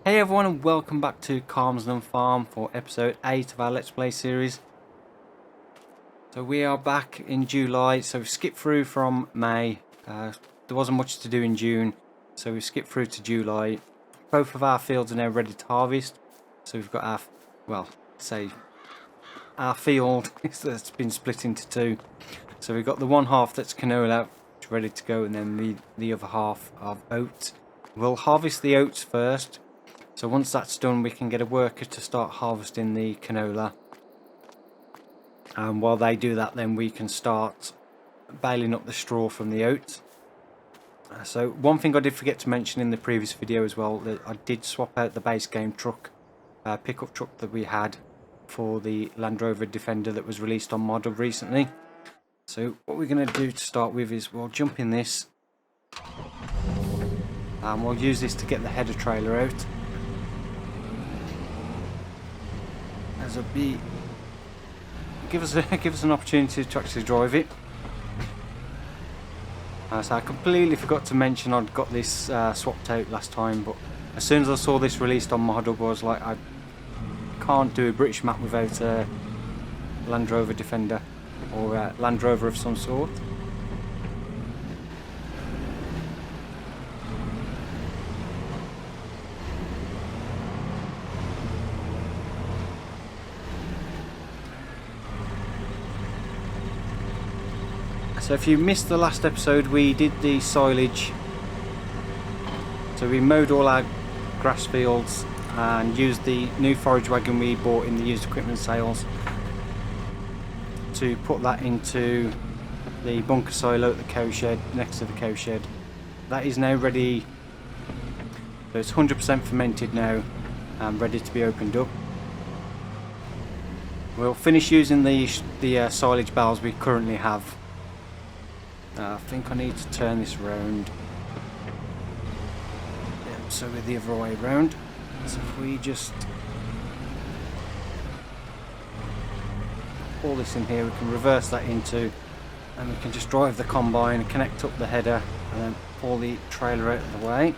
Hey everyone, and welcome back to Calmsden Farm for episode 8 of our Let's Play series. So we are back in July, so we've skipped through from May. There wasn't much to do in June, so we've skipped through to July. Both of our fields are now ready to harvest. So we've got our, our field that's been split into two. So we've got the one half that's canola, which is ready to go, and then the other half of oats. We'll harvest the oats first. So once that's done, we can get a worker to start harvesting the canola. And while they do that, then we can start baling up the straw from the oats. So one thing I did forget to mention in the previous video as well, that I did swap out the base game truck, pickup truck that we had for the Land Rover Defender that was released on model recently. So what we're going to do to start with is we'll jump in this. And we'll use this to get the header trailer out. As a B, give us an opportunity to actually drive it. So I completely forgot to mention I'd got this swapped out last time, but as soon as I saw this released on model, I was like, I can't do a British map without a Land Rover Defender or a Land Rover of some sort. So if you missed the last episode, we did the silage. So we mowed all our grass fields and used the new forage wagon we bought in the used equipment sales to put that into the bunker silo at the cow shed, next to the cow shed. That is now ready. So it's 100% fermented now and ready to be opened up. We'll finish using the silage bales we currently have. I think I need to turn this round. Yeah, so we're the other way around. So if we just pull this in here, we can reverse that into, and we can just drive the combine, connect up the header, and then pull the trailer out of the way.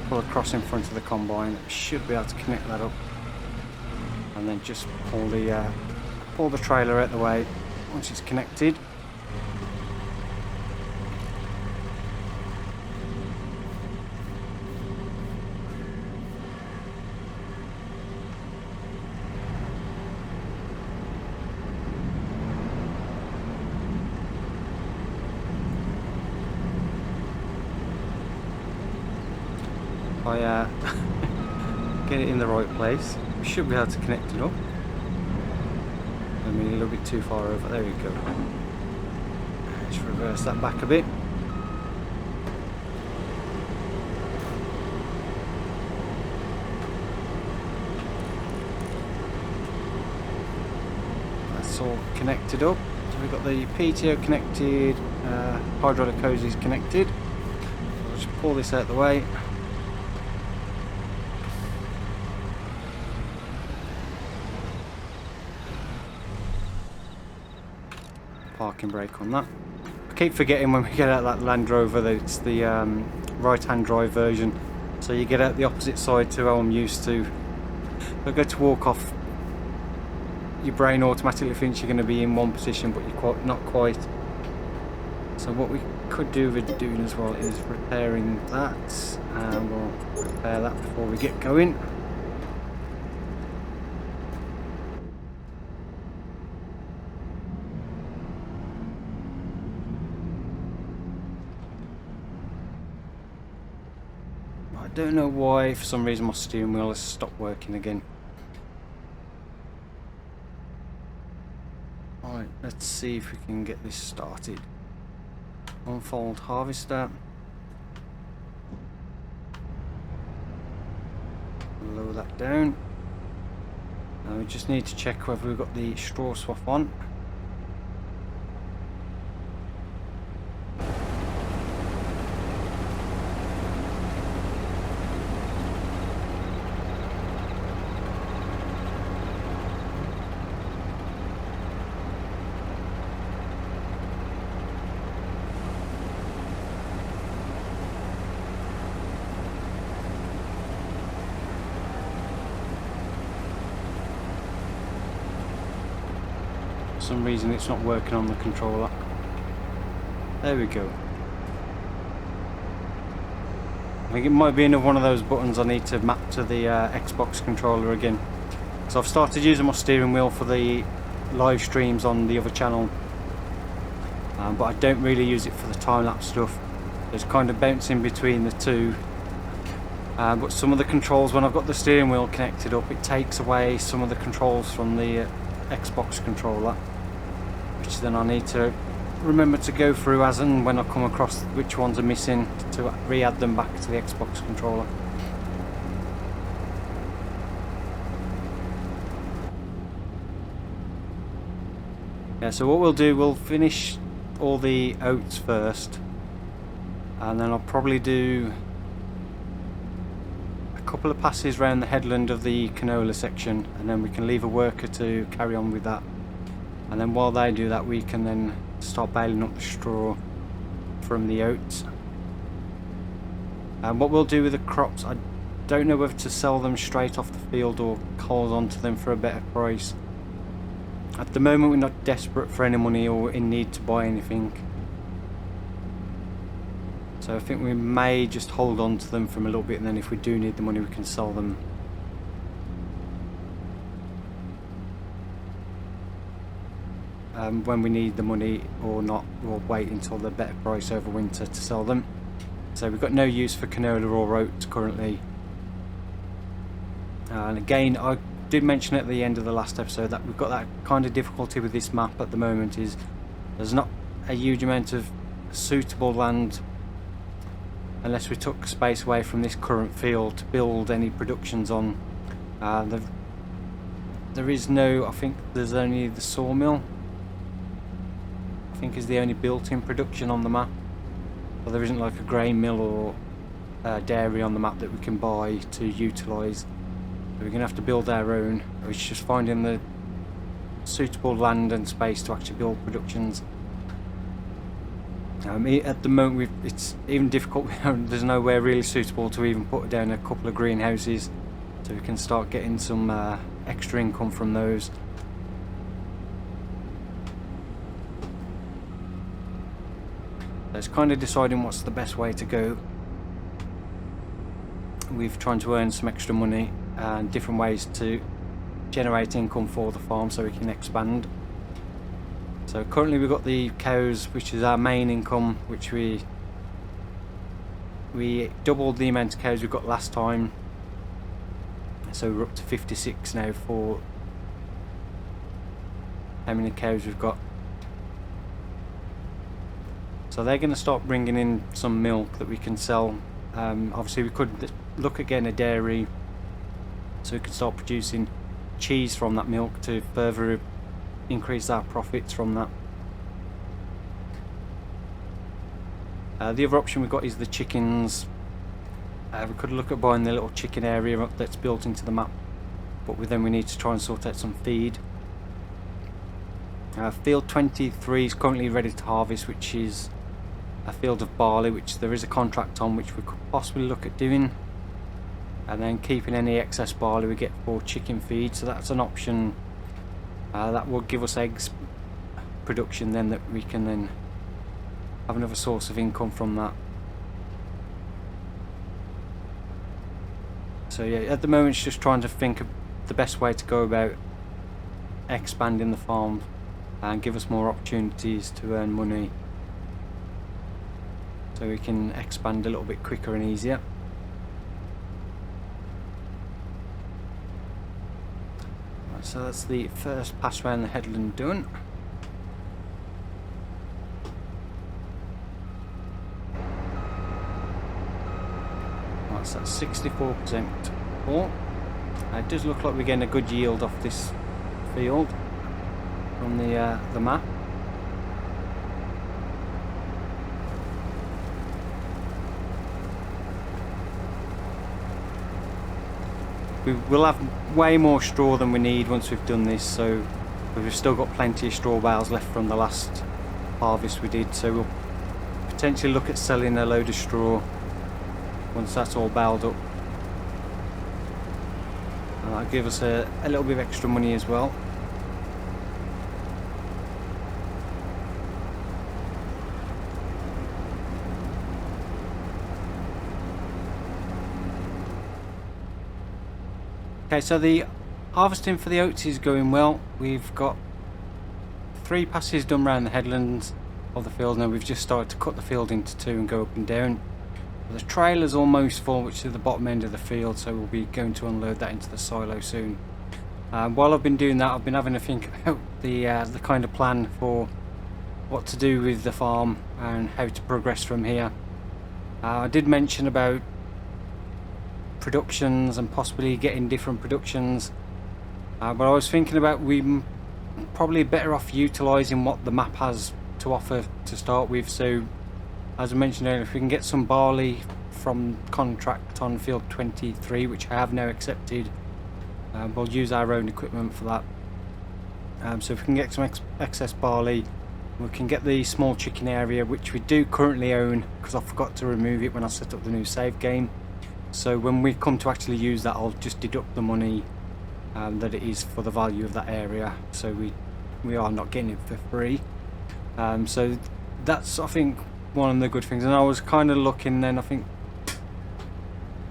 Pull across in front of the combine. We should be able to connect that up, and then just pull the trailer out the way once it's connected. I get it in the right place, we should be able to connect it up. I mean, a little bit too far over. There we go. Just reverse that back a bit. That's all connected up. So we've got the PTO connected, hydraulic hoses connected. So I'll just pull this out of the way. Parking brake on that. I keep forgetting when we get out that Land Rover that it's the right hand drive version, so you get out the opposite side to how I'm used to. If I go to walk off, your brain automatically thinks you're going to be in one position, but you're not quite. So what we could do with doing as well is repairing that, and we'll repair that before we get going. I don't know why, for some reason my steering wheel has stopped working again. Alright, let's see if we can get this started. Unfold harvester. Lower that down. Now we just need to check whether we've got the straw swap on. some reason it's not working on the controller. There we go. I think it might be another one of those buttons I need to map to the Xbox controller again. So I've started using my steering wheel for the live streams on the other channel, but I don't really use it for the time-lapse stuff. It's kind of bouncing between the two. But some of the controls, when I've got the steering wheel connected up, it takes away some of the controls from the Xbox controller, which then I need to remember to go through as and when I come across which ones are missing to re-add them back to the Xbox controller. Yeah, so what we'll do, we'll finish all the oats first, and then I'll probably do a couple of passes around the headland of the canola section, and then we can leave a worker to carry on with that. And then while they do that, we can then start baling up the straw from the oats. And what we'll do with the crops, I don't know whether to sell them straight off the field or hold on to them for a better price. At the moment we're not desperate for any money or in need to buy anything, so I think we may just hold on to them for a little bit, and then if we do need the money we can sell them. When we need the money or not, we'll wait until the better price over winter to sell them. So we've got no use for canola or oats currently. And again, I did mention at the end of the last episode that we've got that kind of difficulty with this map at the moment, is there's not a huge amount of suitable land unless we took space away from this current field to build any productions on. There is no, I think there's only the sawmill, I think is the only built-in production on the map. But there isn't like a grain mill or dairy on the map that we can buy to utilise. So we're going to have to build our own, which is just finding the suitable land and space to actually build productions. At the moment it's even difficult, there's nowhere really suitable to even put down a couple of greenhouses, so we can start getting some extra income from those. So it's kind of deciding what's the best way to go. We've trying to earn some extra money and different ways to generate income for the farm so we can expand. So currently we've got the cows, which is our main income, which we doubled the amount of cows we got last time, so we're up to 56 now for how many cows we've got. So they're going to start bringing in some milk that we can sell. Obviously we could look at getting a dairy so we could start producing cheese from that milk to further increase our profits from that. The other option we've got is the chickens. We could look at buying the little chicken area that's built into the map, but then we need to try and sort out some feed. Field 23 is currently ready to harvest, which is a field of barley, which there is a contract on, which we could possibly look at doing, and then keeping any excess barley we get for chicken feed. So that's an option. That will give us eggs production then, that we can then have another source of income from that. So yeah, at the moment it's just trying to think of the best way to go about expanding the farm and give us more opportunities to earn money, so we can expand a little bit quicker and easier. So that's the first pass around the headland done. Right, so that's 64% full. It does look like we're getting a good yield off this field from the map. We will have way more straw than we need once we've done this, so we've still got plenty of straw bales left from the last harvest we did, so we'll potentially look at selling a load of straw once that's all baled up, and that'll give us a little bit of extra money as well. Okay, so the harvesting for the oats is going well. We've got 3 passes done around the headlands of the field. Now we've just started to cut the field into 2 and go up and down. The trailer's almost full, which is at the bottom end of the field, so we'll be going to unload that into the silo soon. While I've been doing that, I've been having to think about the kind of plan for what to do with the farm and how to progress from here. I did mention about productions and possibly getting different productions, but I was thinking about we probably better off utilising what the map has to offer to start with. So as I mentioned earlier, if we can get some barley from contract on field 23, which I have now accepted, we'll use our own equipment for that. So if we can get some excess barley, we can get the small chicken area, which we do currently own because I forgot to remove it when I set up the new save game. So when we come to actually use that, I'll just deduct the money that it is for the value of that area, so we are not getting it for free. So that's, I think, one of the good things. And I was kind of looking then, I think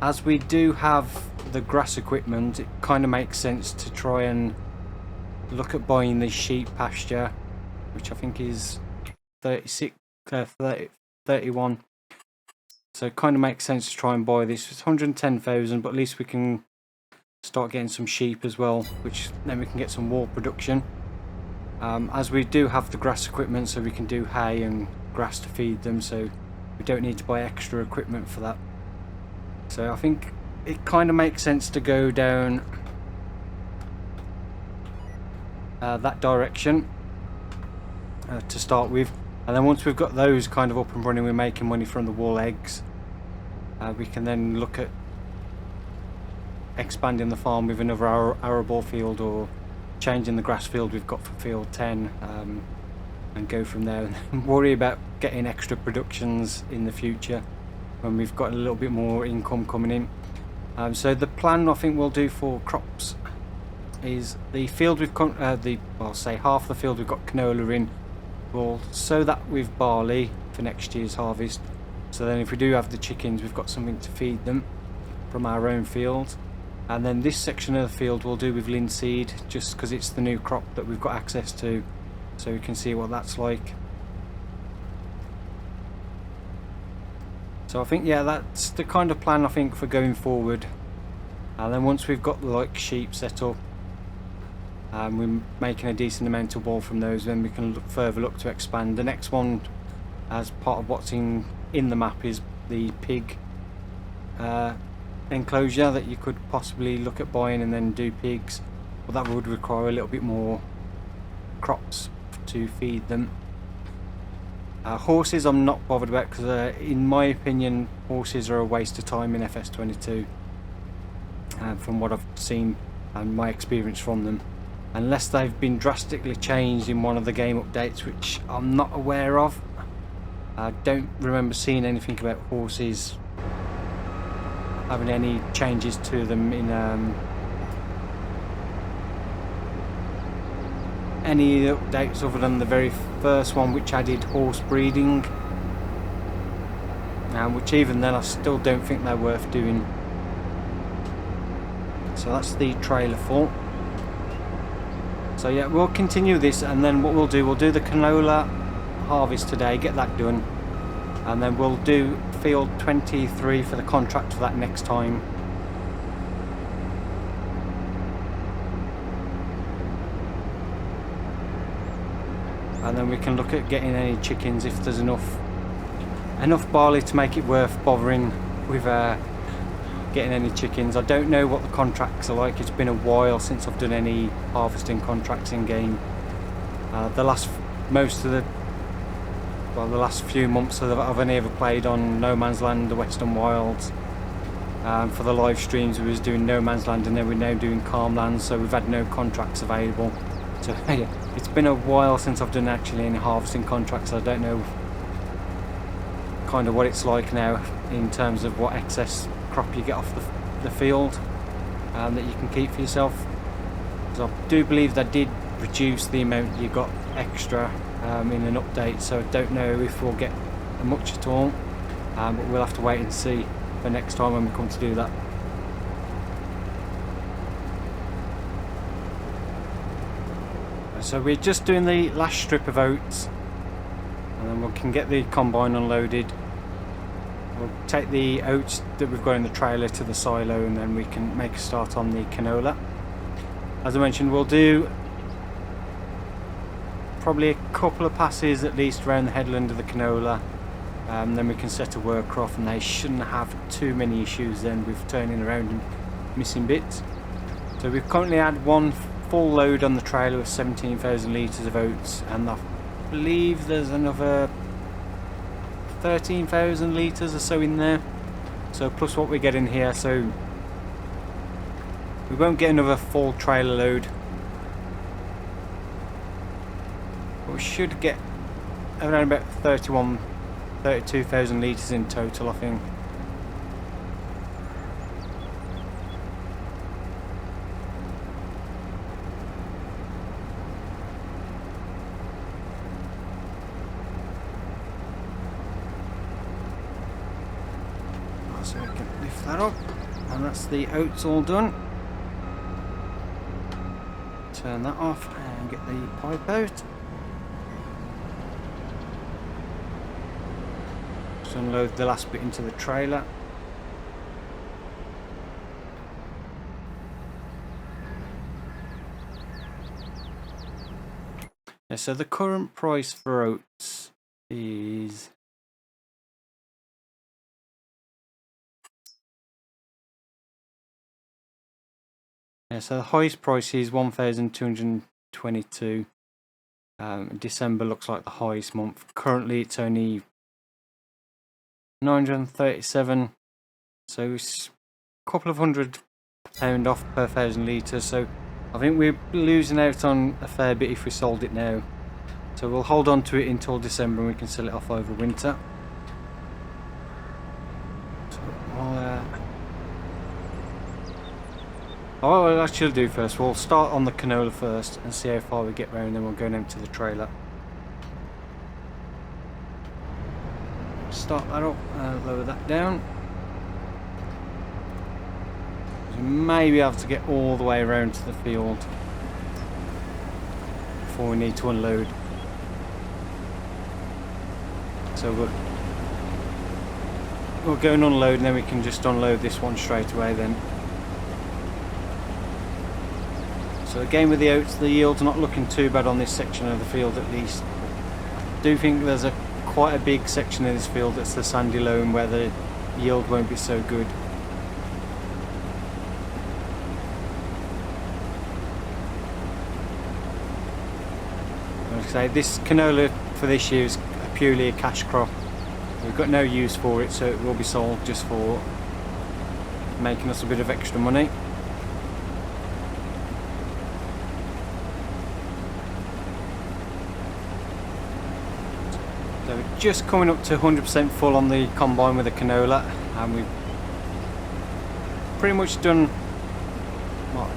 as we do have the grass equipment, it kind of makes sense to try and look at buying the sheep pasture, which I think is 31. So it kind of makes sense to try and buy this. It's 110,000, but at least we can start getting some sheep as well, which then we can get some wool production. As we do have the grass equipment, so we can do hay and grass to feed them, so we don't need to buy extra equipment for that. So I think it kind of makes sense to go down that direction to start with, and then once we've got those kind of up and running, we're making money from the wool eggs, we can then look at expanding the farm with another arable field, or changing the grass field we've got for field 10, and go from there, and worry about getting extra productions in the future when we've got a little bit more income coming in. So the plan I think we'll do for crops is the field we've I'll say half the field we've got canola in, we'll sow that with barley for next year's harvest, so then if we do have the chickens, we've got something to feed them from our own field. And then this section of the field we'll do with linseed, just because it's the new crop that we've got access to, so we can see what that's like. So I think, yeah, that's the kind of plan I think for going forward. And then once we've got like sheep set up, we're making a decent amount of wool from those, then we can further look to expand. The next one, as part of what's in the map, is the pig enclosure that you could possibly look at buying and then do pigs, but that would require a little bit more crops to feed them. Horses I'm not bothered about, because in my opinion horses are a waste of time in FS22, from what I've seen and my experience from them, unless they've been drastically changed in one of the game updates, which I'm not aware of. I don't remember seeing anything about horses having any changes to them in any updates other than the very first one, which added horse breeding, which even then I still don't think they're worth doing. So that's the trailer full. So yeah, we'll continue this, and then what we'll do the canola harvest today, get that done, and then we'll do field 23 for the contract for that next time. And then we can look at getting any chickens if there's enough barley to make it worth bothering with getting any chickens. I don't know what the contracts are like. It's been a while since I've done any harvesting contracts in game. The last few months I've only ever played on No Man's Land, the Western Wilds. For the live streams we was doing No Man's Land, and then we're now doing Calmland, so we've had no contracts available. So yeah, it's been a while since I've done actually any harvesting contracts. I don't know kind of what it's like now in terms of what excess crop you get off the field that you can keep for yourself. So I do believe they did reduce the amount you got extra in an update, so I don't know if we'll get much at all, but we'll have to wait and see for next time when we come to do that. So we're just doing the last strip of oats, and then we can get the combine unloaded. We'll take the oats that we've got in the trailer to the silo, and then we can make a start on the canola. As I mentioned, we'll do probably a couple of passes at least around the headland of the canola. Then we can set a worker off, and they shouldn't have too many issues then with turning around and missing bits. So we've currently had one full load on the trailer with 17,000 litres of oats, and I believe there's another 13,000 litres or so in there. So plus what we get in here, so we won't get another full trailer load. But we should get around about 32,000 litres in total, I think. So we can lift that up, and that's the oats all done. Turn that off and get the pipe out. Just unload the last bit into the trailer. Yeah, so the current price for oats is so the highest price is 1,222. December looks like the highest month. Currently it's only 937, so it's a couple of £100 off per 1,000 litres. So I think we're losing out on a fair bit if we sold it now. So we'll hold on to it until December, and we can sell it off over winter. So what we'll actually do first, we'll start on the canola first and see how far we get round, then we'll go down to the trailer. Start that up and lower that down. We may be able to get all the way around to the field before we need to unload. So we'll go and unload, and then we can just unload this one straight away then. So again with the oats, the yield's not looking too bad on this section of the field at least. I do think there's quite a big section of this field that's the sandy loam where the yield won't be so good. Like I say, this canola for this year is purely a cash crop. We've got no use for it, so it will be sold just for making us a bit of extra money. So we're just coming up to 100% full on the combine with the canola, and we've pretty much done what,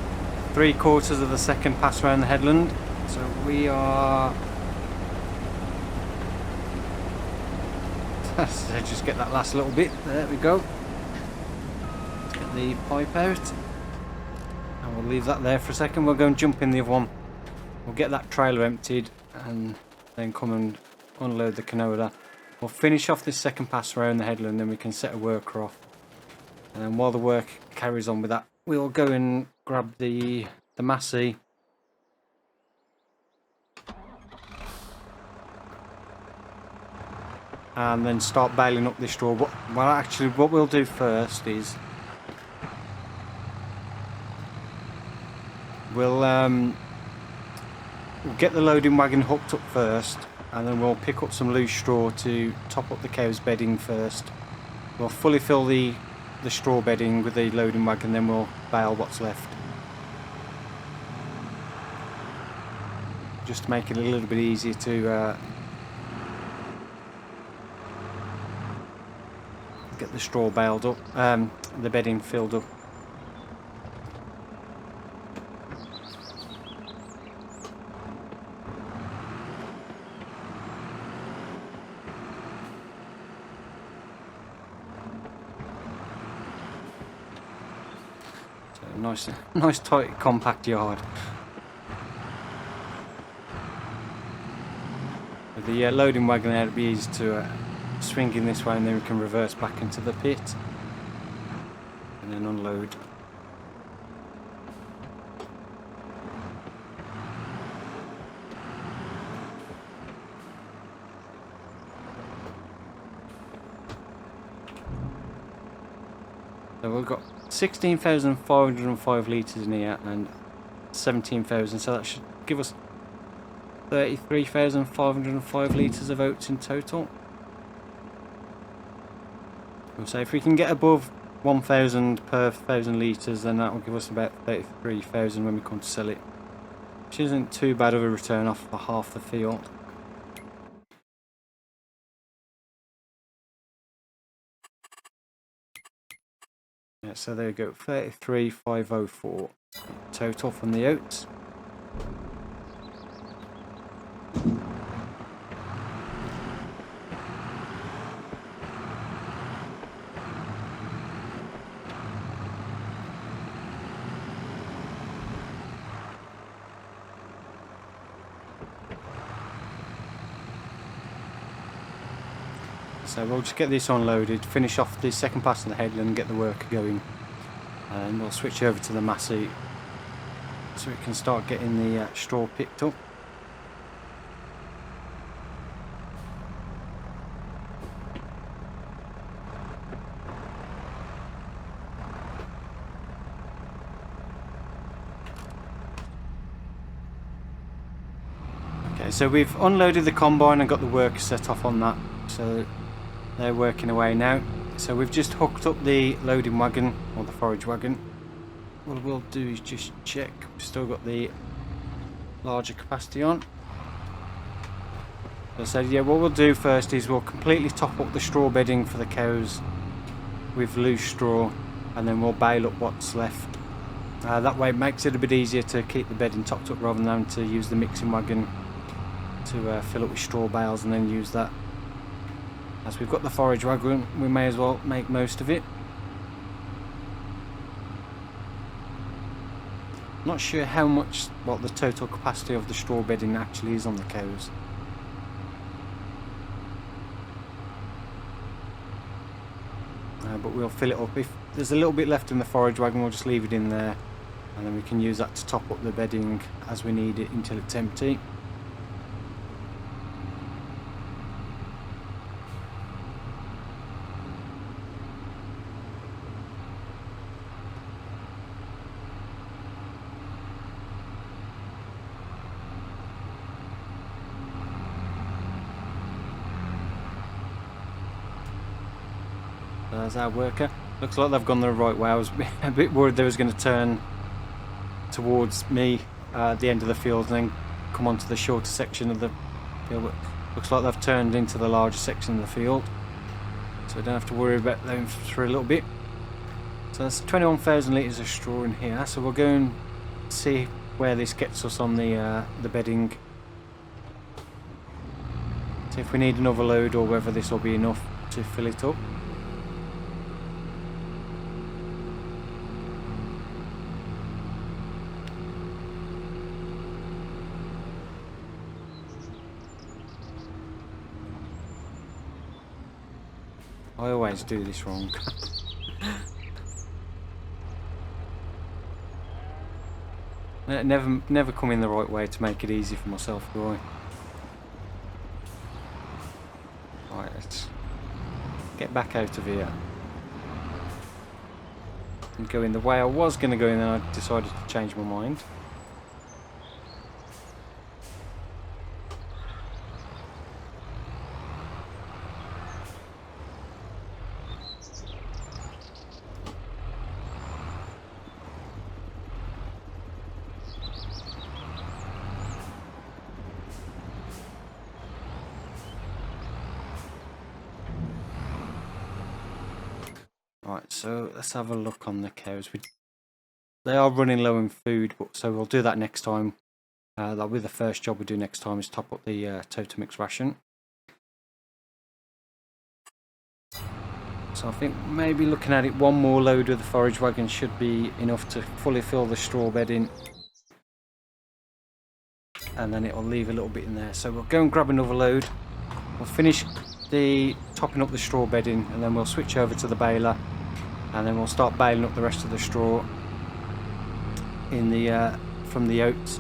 3/4 of the second pass around the headland. So we are so just get that last little bit. There we go. Let's get the pipe out, and we'll leave that there for a second. We'll go and jump in the other one. We'll get that trailer emptied and then come and unload the canola. We'll finish off this second pass around the headland, then we can set a worker off. And then while the work carries on with that, we'll go and grab the massey. And then start baling up this straw. Well, actually, what we'll do first is we'll get the loading wagon hooked up first, and then we'll pick up some loose straw to top up the cow's bedding first. We'll fully fill the straw bedding with the loading wagon, then we'll bale what's left. Just to make it a little bit easier to get the straw baled up, the bedding filled up. So nice tight compact yard. With the loading wagon there, it'd be easy to swing in this way, and then we can reverse back into the pit and then unload. So we've got 16,505 litres in here and 17,000, so that should give us 33,505 litres of oats in total. So if we can get above 1,000 per 1,000 litres, then that will give us about 33,000 when we come to sell it, which isn't too bad of a return off for half the field. Yeah, so there we go, 33,504 total from the oats. So we'll just get this unloaded, finish off the second pass on the headland and get the worker going, and we'll switch over to the Massey so we can start getting the straw picked up. Okay, so we've unloaded the combine and got the worker set off on that, so they're working away now. So we've just hooked up the loading wagon, or the forage wagon. What we'll do is just check, we've still got the larger capacity on. So I said, yeah, what we'll do first is we'll completely top up the straw bedding for the cows with loose straw, and then we'll bale up what's left. That way it makes it a bit easier to keep the bedding topped up rather than having to use the mixing wagon to fill up with straw bales and then use that. As we've got the forage wagon, we may as well make most of it. Not sure how much, what the total capacity of the straw bedding actually is on the cows. But we'll fill it up. If there's a little bit left in the forage wagon, we'll just leave it in there, and then we can use that to top up the bedding as we need it until it's empty. There's our worker. Looks like they've gone the right way. I was a bit worried they was going to turn towards me at the end of the field and then come onto the shorter section of the field. But looks like they've turned into the larger section of the field, so we don't have to worry about them for a little bit. So that's 21,000 litres of straw in here. So we'll go and see where this gets us on the bedding. See if we need another load or whether this will be enough to fill it up. I always do this wrong. Never come in the right way to make it easy for myself, do I? Right, let's get back out of here and go in the way I was going to go in, and I decided to change my mind. Right, so let's have a look on the cows. They are running low in food, but so we'll do that next time. That'll be the first job we do next time, is top up the Totemix ration. So I think maybe looking at it, one more load of the forage wagon should be enough to fully fill the straw bedding. and then it'll leave a little bit in there. So we'll go and grab another load. We'll finish the topping up the straw bedding, and then we'll switch over to the baler, and then we'll start baling up the rest of the straw in the from the oats.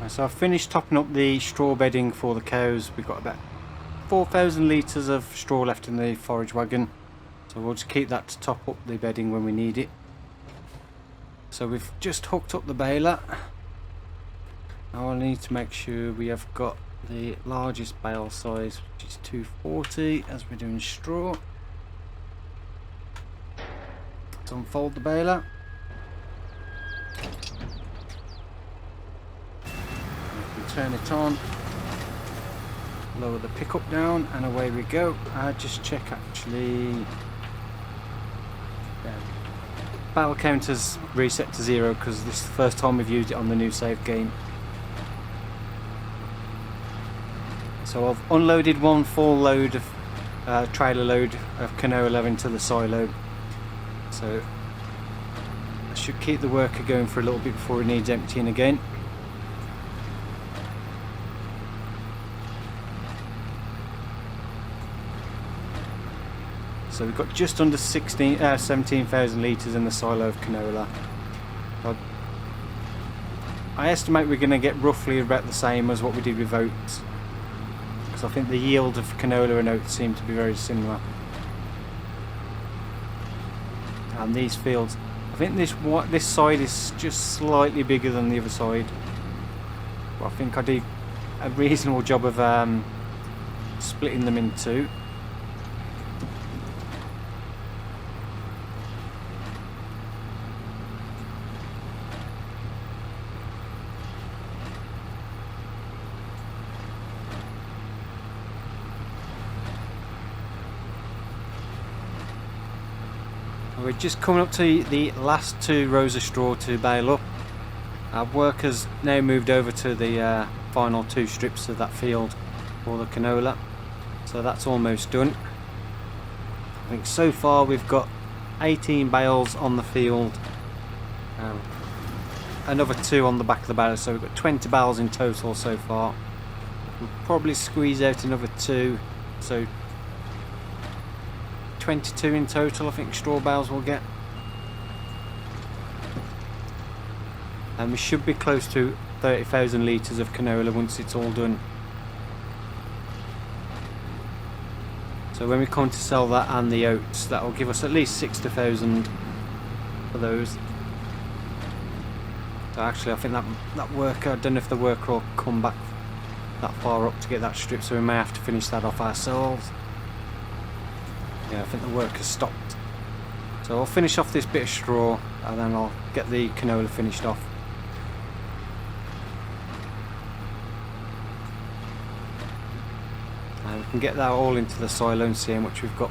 So I've finished topping up the straw bedding for the cows. We've got about 4,000 litres of straw left in the forage wagon, so we'll just keep that to top up the bedding when we need it. So we've just hooked up the baler. Now I need to make sure we have got the largest bale size, which is 240, as we're doing straw. Let's unfold the baler. Turn it on, lower the pickup down, and away we go. I just check actually. Bale counters reset to 0 because this is the first time we've used it on the new save game. So I've unloaded one full load of trailer load of canola into the silo. So I should keep the worker going for a little bit before it needs emptying again. So we've got just under 17,000 litres in the silo of canola. I estimate we're going to get roughly about the same as what we did with oats, because I think the yield of canola and oats seem to be very similar. And these fields, I think this side is just slightly bigger than the other side. But I think I did a reasonable job of splitting them in two. We're just coming up to the last 2 rows of straw to bale up. Our workers now moved over to the final 2 strips of that field for the canola, so that's almost done. I think so far we've got 18 bales on the field, another 2 on the back of the bale, so we've got 20 bales in total so far. We'll probably squeeze out another 2, so 22 in total I think straw bales will get, and we should be close to 30,000 litres of canola once it's all done. So when we come to sell that and the oats, that will give us at least 60,000 for those. So actually I think that worker, I don't know if the worker will come back that far up to get that strip, so we may have to finish that off ourselves. Yeah, I think the work has stopped. So I'll finish off this bit of straw and then I'll get the canola finished off. And we can get that all into the silo and see how much we've got.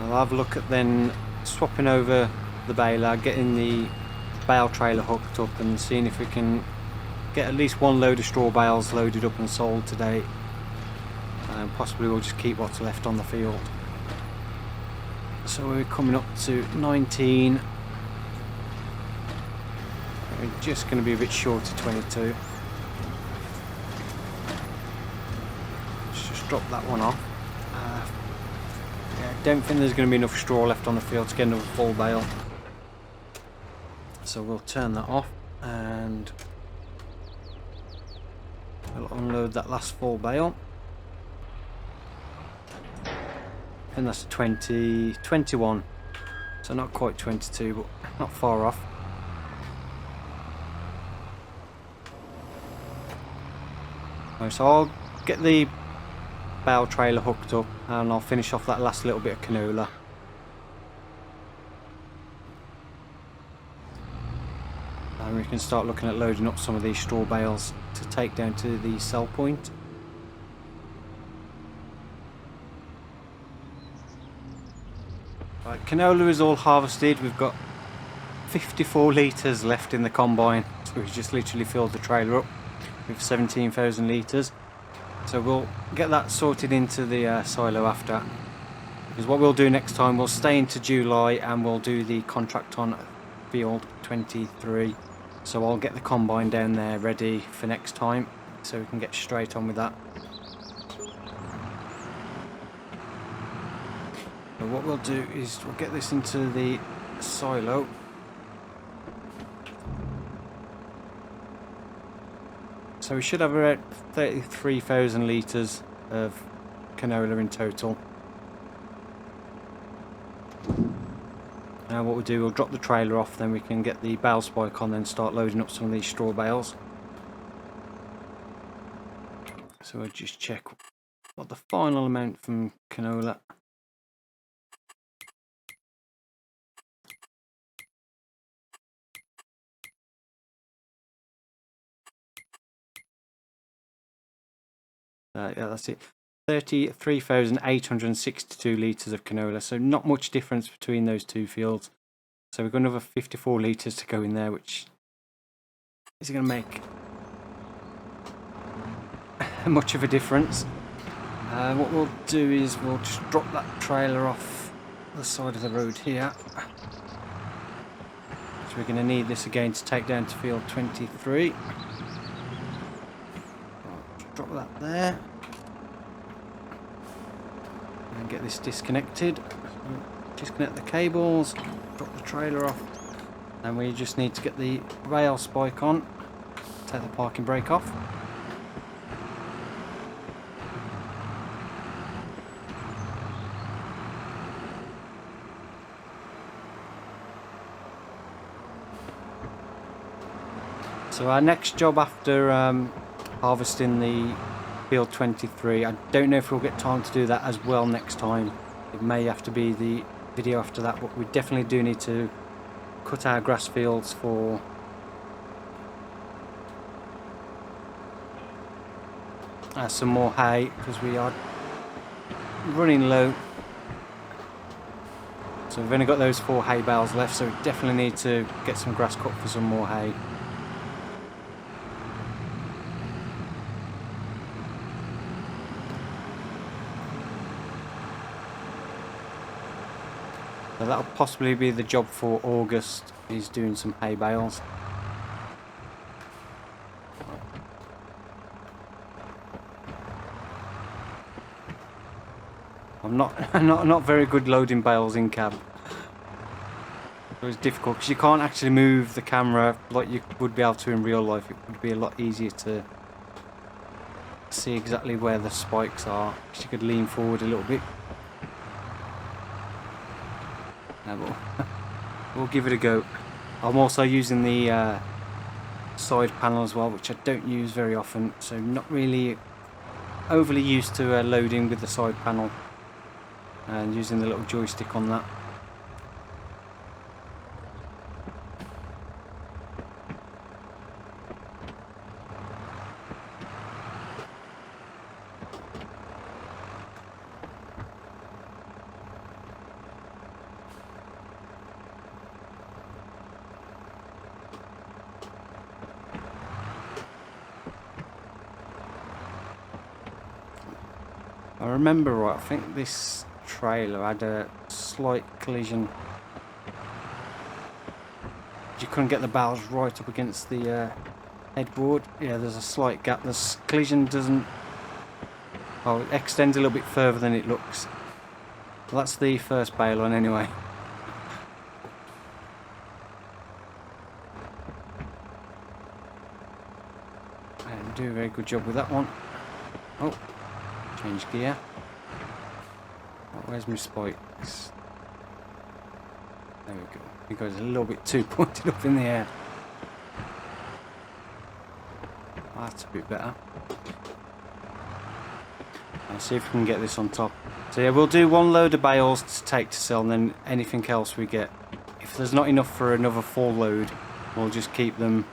I'll have a look at then swapping over the baler, getting the bale trailer hooked up and seeing if we can get at least 1 load of straw bales loaded up and sold today, and possibly we'll just keep what's left on the field. So we're coming up to 19. We're just going to be a bit short of 22. Let's just drop that one off. Yeah, I don't think there's going to be enough straw left on the field to get another full bale, so we'll turn that off and we'll unload that last full bale. And that's 21, so not quite 22, but not far off. Right, so I'll get the bale trailer hooked up and I'll finish off that last little bit of canola. And we can start looking at loading up some of these straw bales to take down to the sell point. Right, canola is all harvested. We've got 54 litres left in the combine, so we've just literally filled the trailer up with 17,000 litres. So we'll get that sorted into the silo after. Because what we'll do next time, we'll stay into July and we'll do the contract on field 23. So I'll get the combine down there ready for next time, so we can get straight on with that. So what we'll do is we'll get this into the silo. So we should have about 33,000 litres of canola in total. Now what we'll do, we'll drop the trailer off, then we can get the bale spike on, then start loading up some of these straw bales. So we'll just check what the final amount from canola. Yeah, that's it. 33,862 litres of canola, so not much difference between those two fields. So we've got another 54 litres to go in there, which isn't going to make much of a difference. What we'll do is we'll just drop that trailer off the side of the road here. So we're going to need this again to take down to field 23. Just drop that there. And get this disconnected. Disconnect the cables, drop the trailer off, and we just need to get the rail spike on, take the parking brake off. So our next job after harvesting the field 23, I don't know if we'll get time to do that as well next time. It may have to be the video after that, but we definitely do need to cut our grass fields for some more hay, because we are running low. So we've only got those 4 hay bales left, so we definitely need to get some grass cut for some more hay. So that'll possibly be the job for August, is doing some hay bales. I'm not very good loading bales in cab. So it's difficult because you can't actually move the camera like you would be able to in real life. It would be a lot easier to see exactly where the spikes are, because you could lean forward a little bit. We'll give it a go. I'm also using the side panel as well, which I don't use very often, so not really overly used to loading with the side panel and using the little joystick on that. I remember right, I think this trailer had a slight collision. You couldn't get the bales right up against the headboard. Yeah, there's a slight gap. The collision doesn't... Oh, it extends a little bit further than it looks. Well, that's the first bale on anyway. And do a very good job with that one. Oh. Change gear. Where's my spikes? There we go. It goes a little bit too pointed up in the air. That's a bit better. I'll see if we can get this on top. So yeah, we'll do 1 load of bales to take to sell, and then anything else we get. If there's not enough for another 4 load, we'll just keep them,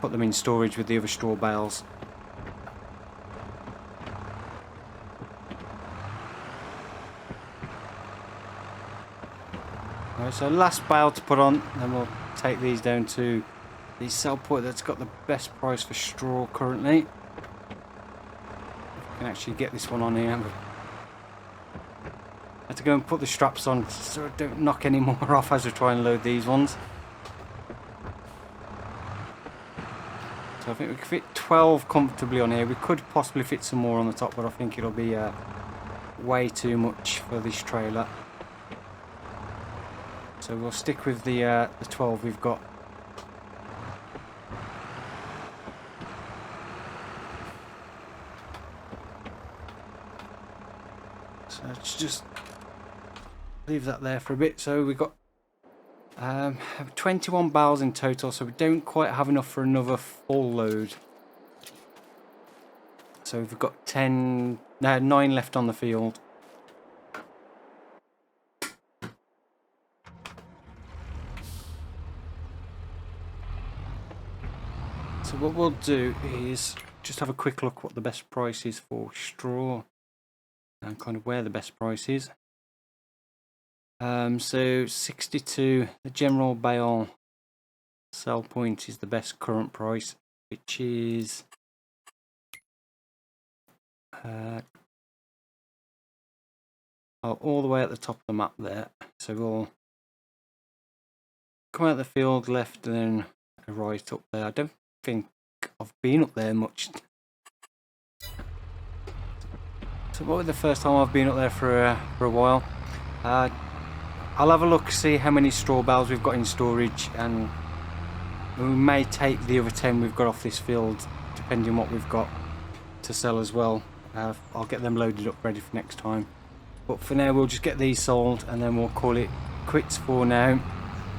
put them in storage with the other straw bales. Right, so last bale to put on, then we'll take these down to the sell point that's got the best price for straw currently. If I can actually get this one on here. I had to go and put the straps on so I don't knock any more off as we try and load these ones. So I think we can fit 12 comfortably on here. We could possibly fit some more on the top, but I think it'll be way too much for this trailer. So we'll stick with the 12 we've got. So let's just leave that there for a bit. So we've got 21 bales in total, so we don't quite have enough for another full load. So we've got 9 left on the field. So what we'll do is just have a quick look what the best price is for straw and kind of where the best price is. So 62, the general bale sell point is the best current price, which is all the way at the top of the map there. So we'll come out of the field left and then right up there. I don't think I've been up there much. So what was the first time I've been up there for a while. I'll have a look, see how many straw bales we've got in storage, and we may take the other 10 we've got off this field, depending on what we've got to sell as well. I'll get them loaded up ready for next time. But for now, we'll just get these sold, and then we'll call it quits for now.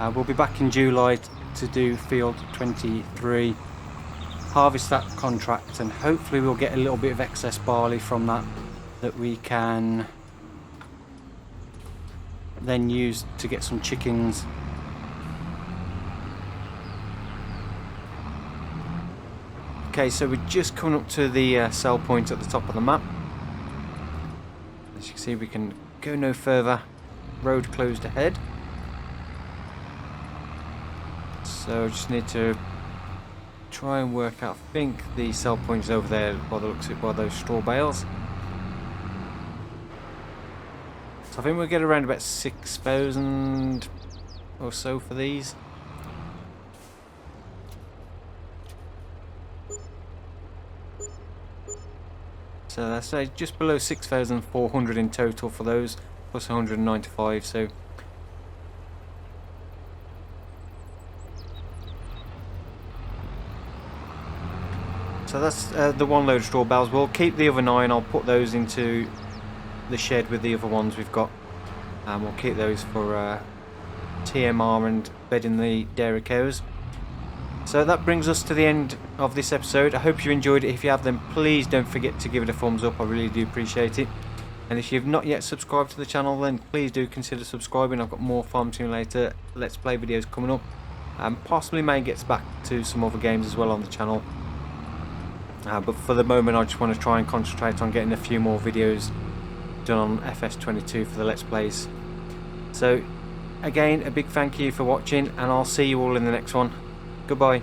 We'll be back in July to do field 23, harvest that contract, and hopefully we'll get a little bit of excess barley from that we can then use to get some chickens. Okay, so we're just coming up to the sell point at the top of the map. As you can see, we can go no further. Road closed ahead. So just need to try and work out. I think the sell point is over there by the looks of it, by those straw bales. So I think we'll get around about 6,000 or so for these. So that's just below 6,400 in total for those, plus 195. So that's the one load of straw bales. We'll keep the other 9. I'll put those into the shed with the other ones we've got, and we'll keep those for TMR and bedding the dairy cows. So that brings us to the end of this episode. I hope you enjoyed it. If you have, then please don't forget to give it a thumbs up. I really do appreciate it. And if you've not yet subscribed to the channel, then please do consider subscribing. I've got more Farm Simulator Let's Play videos coming up, and possibly may get back to some other games as well on the channel. But for the moment, I just want to try and concentrate on getting a few more videos done on FS22 for the Let's Plays. So again, a big thank you for watching, and I'll see you all in the next one. Goodbye.